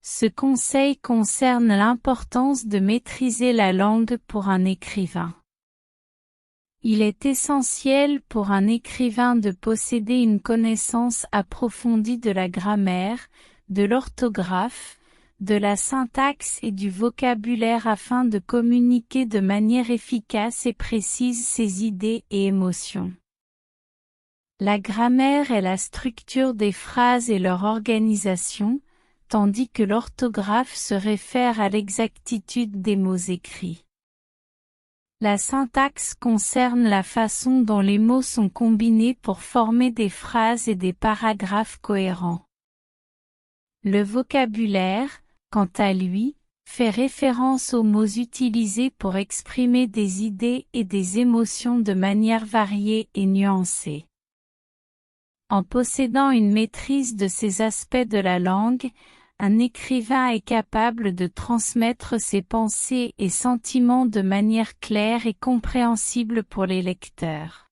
Ce conseil concerne l'importance de maîtriser la langue pour un écrivain. Il est essentiel pour un écrivain de posséder une connaissance approfondie de la grammaire, de l'orthographe, de la syntaxe et du vocabulaire afin de communiquer de manière efficace et précise ses idées et émotions. La grammaire est la structure des phrases et leur organisation, tandis que l'orthographe se réfère à l'exactitude des mots écrits. La syntaxe concerne la façon dont les mots sont combinés pour former des phrases et des paragraphes cohérents. Le vocabulaire, quant à lui, fait référence aux mots utilisés pour exprimer des idées et des émotions de manière variée et nuancée. En possédant une maîtrise de ces aspects de la langue, un écrivain est capable de transmettre ses pensées et sentiments de manière claire et compréhensible pour les lecteurs.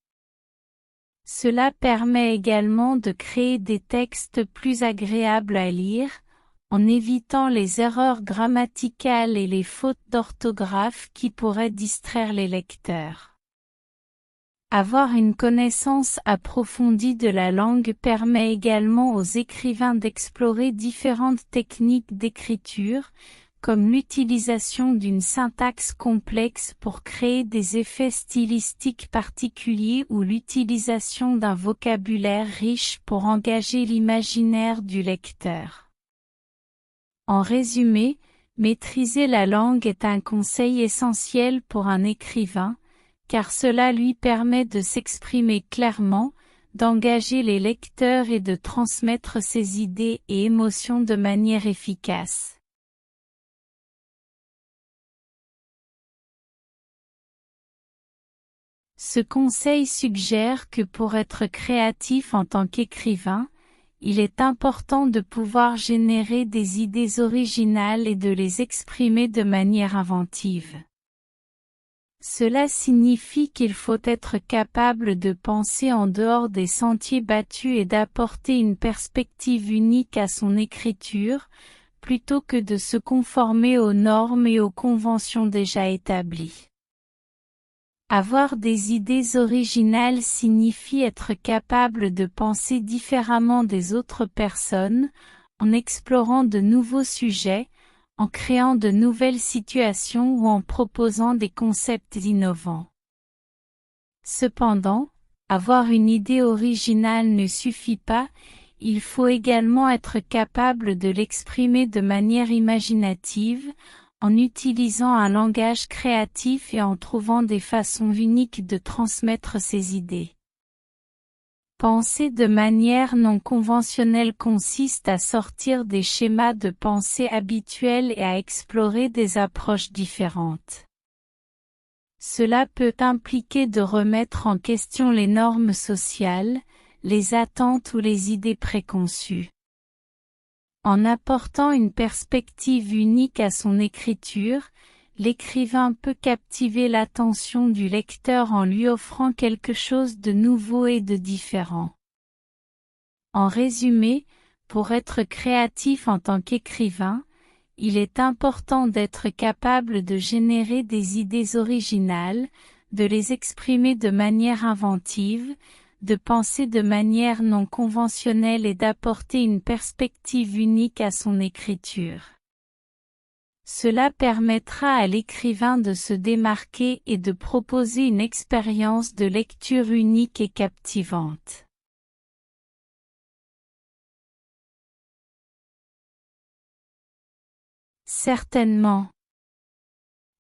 Cela permet également de créer des textes plus agréables à lire, en évitant les erreurs grammaticales et les fautes d'orthographe qui pourraient distraire les lecteurs. Avoir une connaissance approfondie de la langue permet également aux écrivains d'explorer différentes techniques d'écriture, comme l'utilisation d'une syntaxe complexe pour créer des effets stylistiques particuliers ou l'utilisation d'un vocabulaire riche pour engager l'imaginaire du lecteur. En résumé, maîtriser la langue est un conseil essentiel pour un écrivain, car cela lui permet de s'exprimer clairement, d'engager les lecteurs et de transmettre ses idées et émotions de manière efficace. Ce conseil suggère que pour être créatif en tant qu'écrivain, il est important de pouvoir générer des idées originales et de les exprimer de manière inventive. Cela signifie qu'il faut être capable de penser en dehors des sentiers battus et d'apporter une perspective unique à son écriture, plutôt que de se conformer aux normes et aux conventions déjà établies. Avoir des idées originales signifie être capable de penser différemment des autres personnes, en explorant de nouveaux sujets, en créant de nouvelles situations ou en proposant des concepts innovants. Cependant, avoir une idée originale ne suffit pas, il faut également être capable de l'exprimer de manière imaginative, en utilisant un langage créatif et en trouvant des façons uniques de transmettre ses idées. Penser de manière non conventionnelle consiste à sortir des schémas de pensée habituels et à explorer des approches différentes. Cela peut impliquer de remettre en question les normes sociales, les attentes ou les idées préconçues. En apportant une perspective unique à son écriture, l'écrivain peut captiver l'attention du lecteur en lui offrant quelque chose de nouveau et de différent. En résumé, pour être créatif en tant qu'écrivain, il est important d'être capable de générer des idées originales, de les exprimer de manière inventive, de penser de manière non conventionnelle et d'apporter une perspective unique à son écriture. Cela permettra à l'écrivain de se démarquer et de proposer une expérience de lecture unique et captivante. Certainement.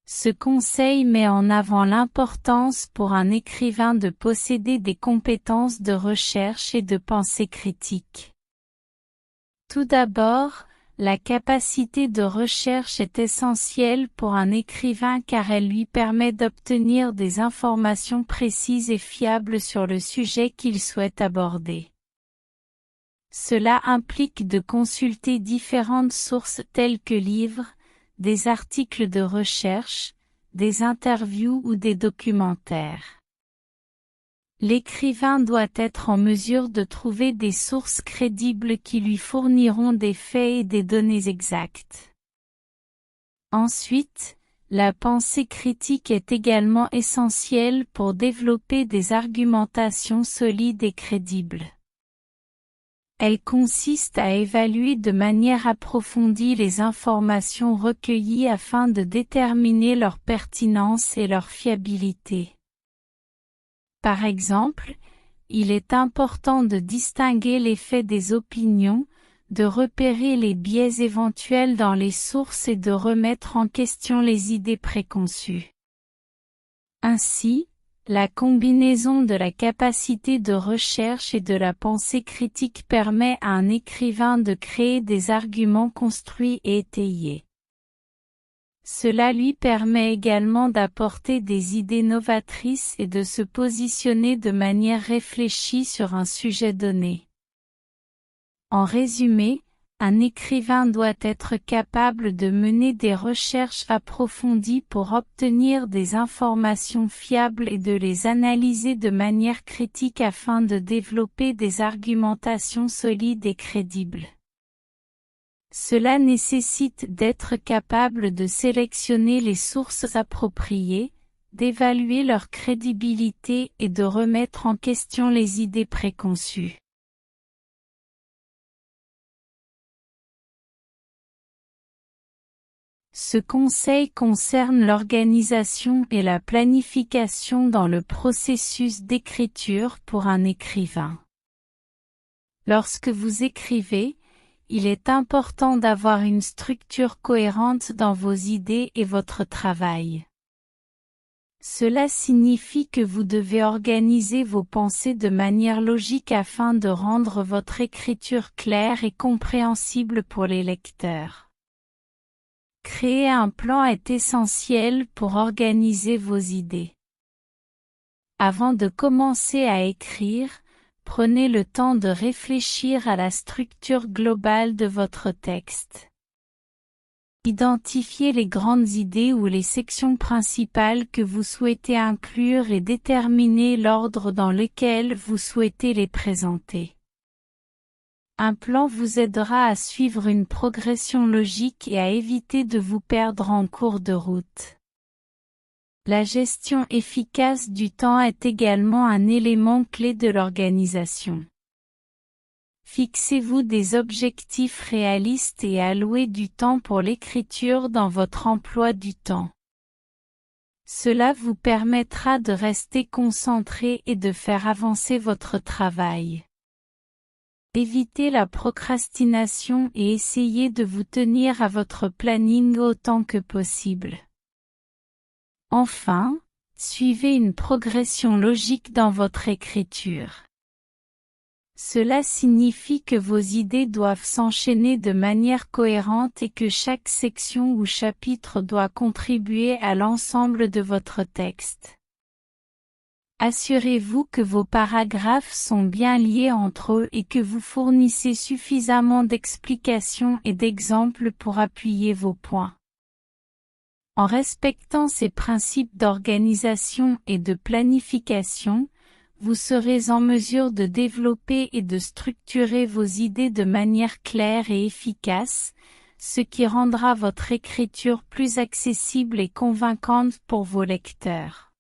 Ce conseil met en avant l'importance pour un écrivain de posséder des compétences de recherche et de pensée critique. Tout d'abord, la capacité de recherche est essentielle pour un écrivain car elle lui permet d'obtenir des informations précises et fiables sur le sujet qu'il souhaite aborder. Cela implique de consulter différentes sources telles que livres, des articles de recherche, des interviews ou des documentaires. L'écrivain doit être en mesure de trouver des sources crédibles qui lui fourniront des faits et des données exactes. Ensuite, la pensée critique est également essentielle pour développer des argumentations solides et crédibles. Elle consiste à évaluer de manière approfondie les informations recueillies afin de déterminer leur pertinence et leur fiabilité. Par exemple, il est important de distinguer les faits des opinions, de repérer les biais éventuels dans les sources et de remettre en question les idées préconçues. Ainsi, la combinaison de la capacité de recherche et de la pensée critique permet à un écrivain de créer des arguments construits et étayés. Cela lui permet également d'apporter des idées novatrices et de se positionner de manière réfléchie sur un sujet donné. En résumé, un écrivain doit être capable de mener des recherches approfondies pour obtenir des informations fiables et de les analyser de manière critique afin de développer des argumentations solides et crédibles. Cela nécessite d'être capable de sélectionner les sources appropriées, d'évaluer leur crédibilité et de remettre en question les idées préconçues. Ce conseil concerne l'organisation et la planification dans le processus d'écriture pour un écrivain. Lorsque vous écrivez, il est important d'avoir une structure cohérente dans vos idées et votre travail. Cela signifie que vous devez organiser vos pensées de manière logique afin de rendre votre écriture claire et compréhensible pour les lecteurs. Créer un plan est essentiel pour organiser vos idées. Avant de commencer à écrire, prenez le temps de réfléchir à la structure globale de votre texte. Identifiez les grandes idées ou les sections principales que vous souhaitez inclure et déterminez l'ordre dans lequel vous souhaitez les présenter. Un plan vous aidera à suivre une progression logique et à éviter de vous perdre en cours de route. La gestion efficace du temps est également un élément clé de l'organisation. Fixez-vous des objectifs réalistes et allouez du temps pour l'écriture dans votre emploi du temps. Cela vous permettra de rester concentré et de faire avancer votre travail. Évitez la procrastination et essayez de vous tenir à votre planning autant que possible. Enfin, suivez une progression logique dans votre écriture. Cela signifie que vos idées doivent s'enchaîner de manière cohérente et que chaque section ou chapitre doit contribuer à l'ensemble de votre texte. Assurez-vous que vos paragraphes sont bien liés entre eux et que vous fournissez suffisamment d'explications et d'exemples pour appuyer vos points. En respectant ces principes d'organisation et de planification, vous serez en mesure de développer et de structurer vos idées de manière claire et efficace, ce qui rendra votre écriture plus accessible et convaincante pour vos lecteurs.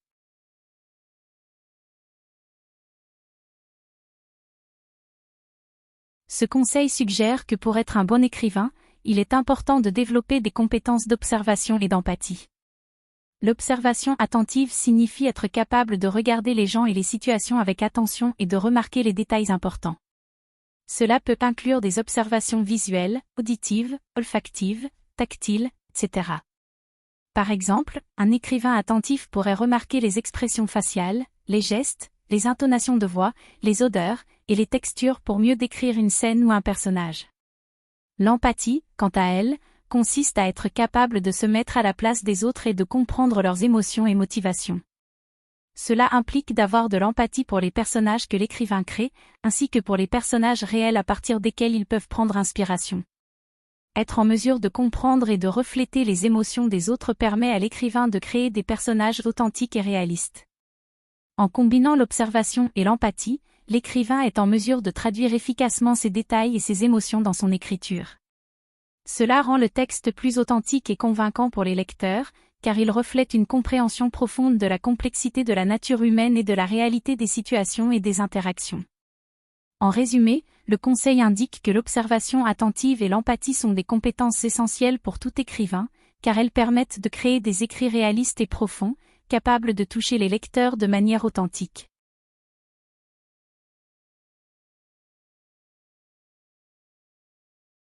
Ce conseil suggère que pour être un bon écrivain, il est important de développer des compétences d'observation et d'empathie. L'observation attentive signifie être capable de regarder les gens et les situations avec attention et de remarquer les détails importants. Cela peut inclure des observations visuelles, auditives, olfactives, tactiles, etc. Par exemple, un écrivain attentif pourrait remarquer les expressions faciales, les gestes, les intonations de voix, les odeurs, et les textures pour mieux décrire une scène ou un personnage. L'empathie, quant à elle, consiste à être capable de se mettre à la place des autres et de comprendre leurs émotions et motivations. Cela implique d'avoir de l'empathie pour les personnages que l'écrivain crée, ainsi que pour les personnages réels à partir desquels ils peuvent prendre inspiration. Être en mesure de comprendre et de refléter les émotions des autres permet à l'écrivain de créer des personnages authentiques et réalistes. En combinant l'observation et l'empathie, l'écrivain est en mesure de traduire efficacement ses détails et ses émotions dans son écriture. Cela rend le texte plus authentique et convaincant pour les lecteurs, car il reflète une compréhension profonde de la complexité de la nature humaine et de la réalité des situations et des interactions. En résumé, le conseil indique que l'observation attentive et l'empathie sont des compétences essentielles pour tout écrivain, car elles permettent de créer des écrits réalistes et profonds, capables de toucher les lecteurs de manière authentique.